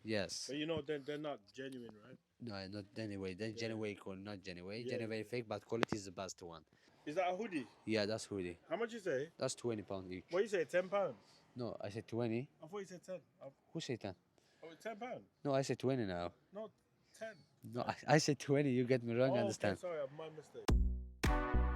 Yes. But you know, they're not genuine, right? No, not anyway. Then genuine or not genuine. Yeah, Genuine yeah. fake, but quality is the best one. Is that a hoodie? Yeah, that's hoodie. How much you say? That's £20 each. What you say? £10? No, I said 20. I thought you said 10. Who said 10? Oh, it's £10. No, I said 20 now. No, 10. No, I said 20. You get me wrong. Oh, Understand? okay, sorry, my mistake.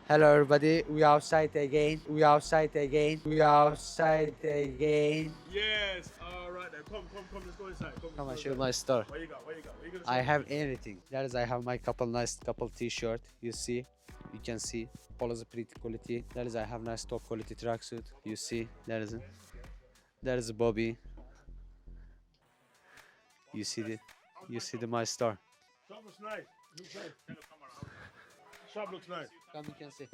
Hello, everybody. We outside again. We outside again. We outside again. Yes. All right then. Come. Let's go inside. Come let's on, go show my store. What you got? What you gonna I show? have everything. That is, I have my nice couple t-shirt. You see, you can see. Polos are pretty quality. That is, I have nice top quality tracksuit. You see, that is a Bobby. You see my store. Shop looks nice. Shop looks nice. Come, you can see.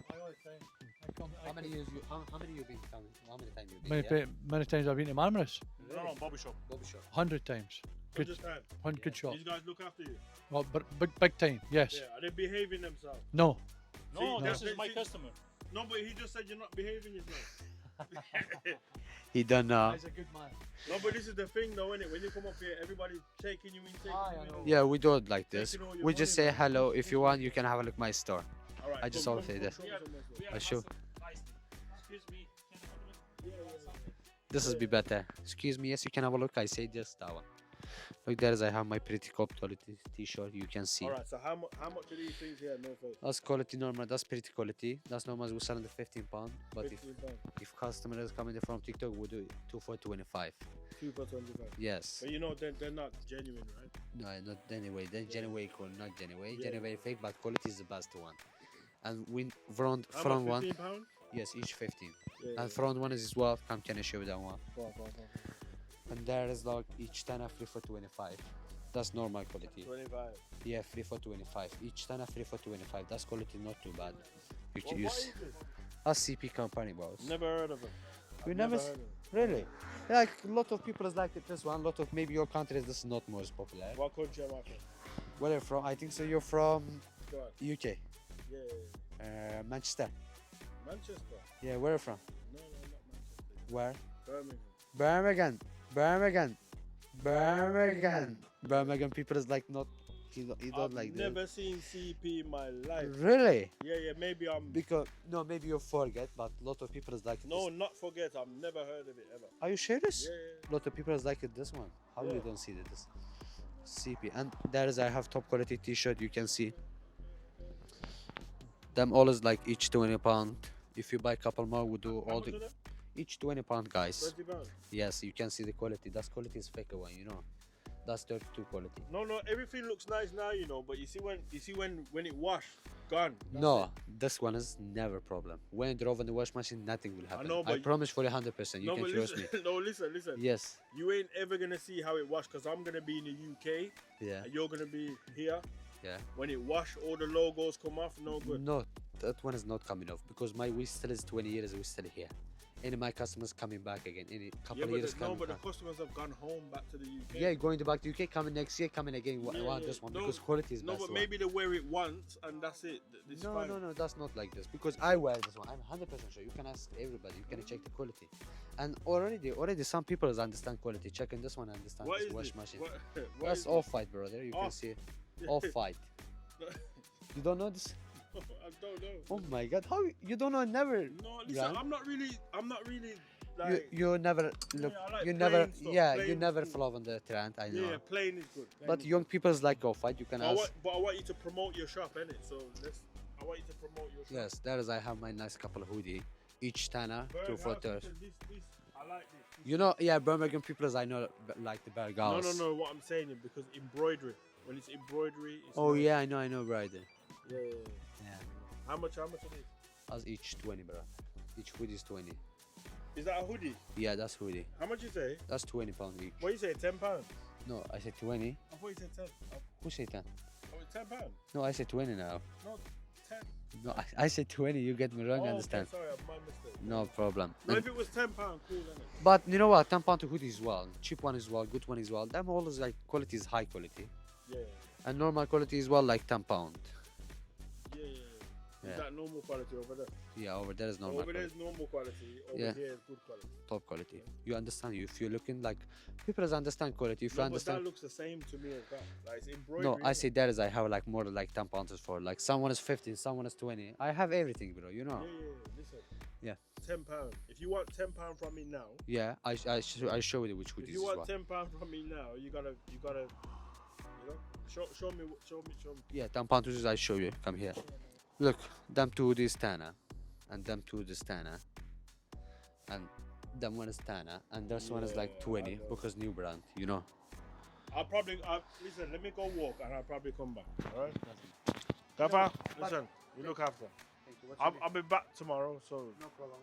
How many years you? How many you been coming? How many times you been? Many times I've been to Marmaris. No, Bobby shop. Bobby shop. 100 times. Good, Just time. good shop. These guys look after you. Well, but big time. Yes. Yeah. Are they behaving themselves? No. No, This is my customer. No, but he just said you're not behaving yourself. He don't know. He's a good man. No, but this is the thing though, innit? When you come up here, everybody's taking you in, Yeah, we do it like this. Taking all your We just say money, hello. If you want, you can have a look at my store. All right, I just come, always say this. show me some. I show. Excuse me. This is be better. Excuse me. Yes, you can have a look. I say just that one. Look, there is. I have my pretty top quality t-shirt. You can see. All right, so how much are these things here? No face. That's quality normal. That's pretty quality. That's normal. We selling the £15. But if 15 pounds. customer is coming from TikTok, we do it 2 for 25. 2 for 25. Yes. But you know they're not genuine, right? No, not anyway. Then genuine or not genuine. Yeah. Genuine fake, but quality is the best one. And we front How much, one. 15 pounds? Yes, each 15. Yeah, And front one is as well. Come, can I show you that one? Go on. And there is like each 10 free for 25. That's normal quality. 25. Yeah, free for 25. Each 10 free for 25. That's quality not too bad. You What can is use this? a CP company, boss. Never heard of them. We I've never heard of them. really. Like a lot of people is like this one. A lot of maybe your countries this is not most popular. What country am I from? Where are you from? I think so. You're from Go on. UK, Yeah. Manchester. Manchester? Yeah, where are you from? No, not Manchester. Where? Birmingham. Birmingham people is like not. You don't I've like never seen CP in my life. Really? Yeah, maybe I'm. Because no, maybe you forget, but a lot of people is like. No, this. not forget. I've never heard of it ever. Are you serious? Yeah. A lot of people is like it, this one. How Yeah. you don't see this? CP. And there is I have top quality t-shirt. You can see. Them all is like each £20. If you buy a couple more, we do How all much the are they? each £20, guys. £20. Yes, you can see the quality. That's quality is fake one, you know. That's 32 quality. No, everything looks nice now, you know. But you see when it wash, gone. That's No, it. this one is never problem. When you drove in the wash machine, nothing will happen. know, I but- promise for you 100%. You No, can but trust listen, me. no, listen. Yes. You ain't ever gonna see how it wash because I'm gonna be in the UK Yeah. and you're gonna be here. Yeah. When it wash, all the logos come off. No good. No, that one is not coming off because my we still is 20 years. We still here. Any of my customers coming back again. Any couple Yeah, of but years the coming but the back. customers have gone home back to the UK. Yeah, going to back to UK, coming next year, coming again. Yeah, Want yeah. this one No, because quality is No, best but one. maybe they wear it once and that's it. It's No, fine. no, that's not like this because I wear this one. I'm 100% sure. You can ask everybody. You can check the quality, and already some people understand quality. Checking this one, understand What this is wash this? machine. What That's is off white, brother. You can Off. see off white. You don't know this? I don't know. Oh my God! How you don't know? Never. No, listen, Right? I'm not really You like. you never look. I like you never. plain stuff. Yeah, Plain you is never good. follow on the trend. I know. Yeah, plain is good. Plain But is young people's like off white. You can good. ask. But I want you to promote your shop, innit? So I want you to promote your shop. Yes, there is. I have my nice couple of hoodie. Each tenner, Berg 2 for House, 30. listen, this, I like this. You know, yeah, Birmingham people, I know, like the Berg No, House. no. What I'm saying is because embroidery. When it's embroidery. It's Oh nice. yeah, I know, Brother. Yeah. Yeah. How much are these? As each 20, bro. Each hoodie is 20. Is that a hoodie? Yeah, that's hoodie. How much you say? That's £20 each. What you say? £10? No, I said 20. I thought you said 10. Who said 10? Oh, it's £10? No, I said 20 now. No, 10. No, I said 20. You get me wrong, Oh, understand? Okay, sorry, my mistake. No problem. No, And- if it was £10, cool, innit? but you know what? £10 to hoodie as well. Cheap one as well. Good one as well. Them all is like quality is high quality. Yeah. And normal quality as well, like £10. Yeah. Yeah. Is that normal quality over there? Yeah, over there is normal Over there quality, is normal quality. Over Yeah. here is good quality. top quality. You understand? If you're looking like people understand quality. If you No, but understand. that looks the same to me as that. Like it's embroidery. No, I innit? say that is I have like more than like 10 pounds for like someone is 15, someone is 20. I have everything, bro. You know. Yeah. Listen. Yeah. £10. If you want £10 from me now, Yeah, I show you which if hoodies you is want what. £10 from me now, you gotta, you know, show me. Yeah, 10 pounds is I show you. Come here. Look, them two hoodies Tana, and them two hoodies Tana, and them one is Tana, and this one is like Yeah, 20 I know. because new brand. You know. Listen. Let me go walk, and I'll probably come back. All right. Papa, listen. You look after. I'll be back tomorrow. So. No problem.